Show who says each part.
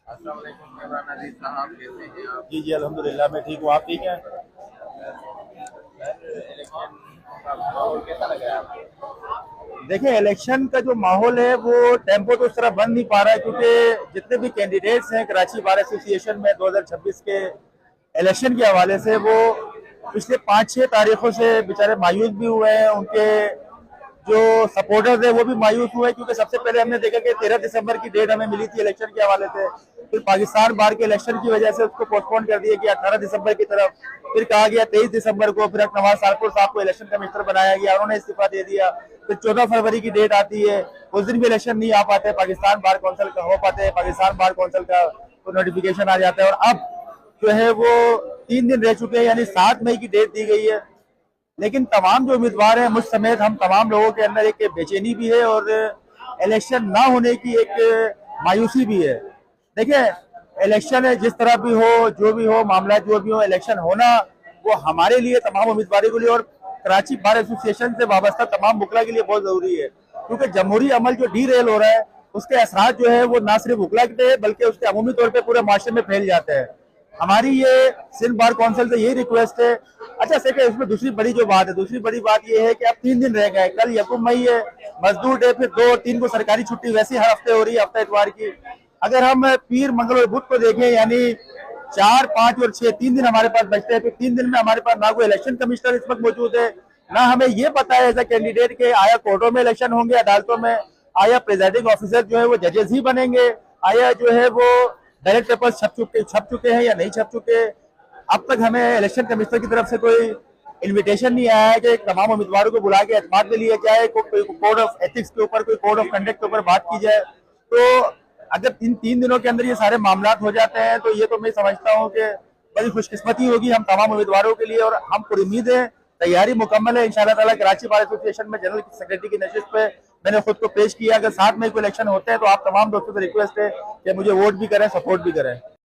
Speaker 1: अस्सलाम वालेकुम इमरान अजीज साहब, कैसे हैं आप?
Speaker 2: जी जी अल्हम्दुलिल्लाह मैं ठीक हूँ। आप ठीक हैं?
Speaker 1: सर, इलेक्शन का माहौल कैसा लग रहा है आपको?
Speaker 2: देखिए, इलेक्शन का जो माहौल है वो टेम्पो तो उस तरह बन नहीं पा रहा है, क्योंकि जितने भी कैंडिडेट्स हैं कराची बार एसोसिएशन में 2026 के इलेक्शन के हवाले से, वो पिछले 5-6 तारीखों से बेचारे मायूस भी हुए हैं। उनके जो सपोर्टर्स है वो भी मायूस हुए, क्योंकि सबसे पहले हमने देखा कि 13 दिसंबर की डेट हमें मिली थी इलेक्शन के हवाले से। फिर पाकिस्तान बार के इलेक्शन की वजह से उसको पोस्टपोन कर दिया गया 18 दिसंबर की तरफ। फिर कहा गया 23 दिसंबर को। फिर नवाज सारपुर साहब को इलेक्शन कमिश्नर बनाया गया, उन्होंने इस्तीफा दे दिया। फिर 14 फरवरी की डेट आती है, उस दिन भी इलेक्शन नहीं आ पाते, पाकिस्तान बार काउंसिल का हो पाते, पाकिस्तान बार काउंसिल का नोटिफिकेशन आ जाता है। और अब जो है वो 3 दिन रह चुके हैं, यानी 7 मई की डेट दी गई है। लेकिन तमाम जो उम्मीदवार हैं, मुझ समेत हम तमाम लोगों के अंदर एक बेचैनी भी है और इलेक्शन ना होने की एक मायूसी भी है। देखिए, इलेक्शन है जिस तरह भी हो, जो भी हो मामला, जो भी हो, इलेक्शन होना वो हमारे लिए, तमाम उम्मीदवारों के लिए और कराची बार एसोसिएशन से वाबस्ता तमाम बुकला के लिए बहुत जरूरी है। क्योंकि जमहूरी अमल जो डी रेल हो रहा है, उसके असरात जो है वो ना सिर्फ बुकला के, बल्कि उसके अमूमी तौर पर पूरे माशरे में फैल जाते हैं। हमारी ये सिंध बार काउंसिल से यही रिक्वेस्ट है। अच्छा सेक्रेटरी, इसमें दूसरी बड़ी जो बात है, दूसरी बड़ी बात ये है कि अब 3 दिन रह गए। कल 1 मई है, मजदूर डे, फिर 2 और 3 को सरकारी छुट्टी वैसे हर हफ्ते हो रही है, हफ्ता इतवार की। अगर हम पीर, मंगल और बुध को देखें, यानी 4, 5 और 6 3 दिन हमारे पास बचते हैं। फिर 3 दिन में हमारे पास ना कोई इलेक्शन कमिश्नर इस वक्त मौजूद है, ना हमें ये पता है एज ए कैंडिडेट के आया कोर्टों में इलेक्शन होंगे, अदालतों में, आया प्रिजाइडिंग ऑफिसर जो है वो जजेस ही बनेंगे, आया जो है वो बैलेट पेपर छप चुके हैं या नहीं छप चुके। अब तक हमें इलेक्शन कमिश्नर की तरफ से कोई इनविटेशन नहीं आया है कि तमाम उम्मीदवारों को बुला के एतमाद में लिया जाए, कोई कोड ऑफ एथिक्स के ऊपर, कोई कोड ऑफ कंडक्ट के ऊपर बात की जाए। तो अगर इन 3 दिनों के अंदर ये सारे मामला हो जाते हैं तो ये तो मैं समझता हूँ कि बड़ी खुशकिस्मती होगी हम तमाम उम्मीदवारों के लिए। और हम पूरी उम्मीद है, तैयारी मुकम्मल है इंशाल्लाह ताला। कराची बार एसोसिएशन में जनरल सेक्रेटरी की नशिस्त पे मैंने खुद को पेश किया। अगर 7 मई को इलेक्शन होते हैं तो आप तमाम दोस्तों से रिक्वेस्ट है कि मुझे वोट भी करें, सपोर्ट भी करें।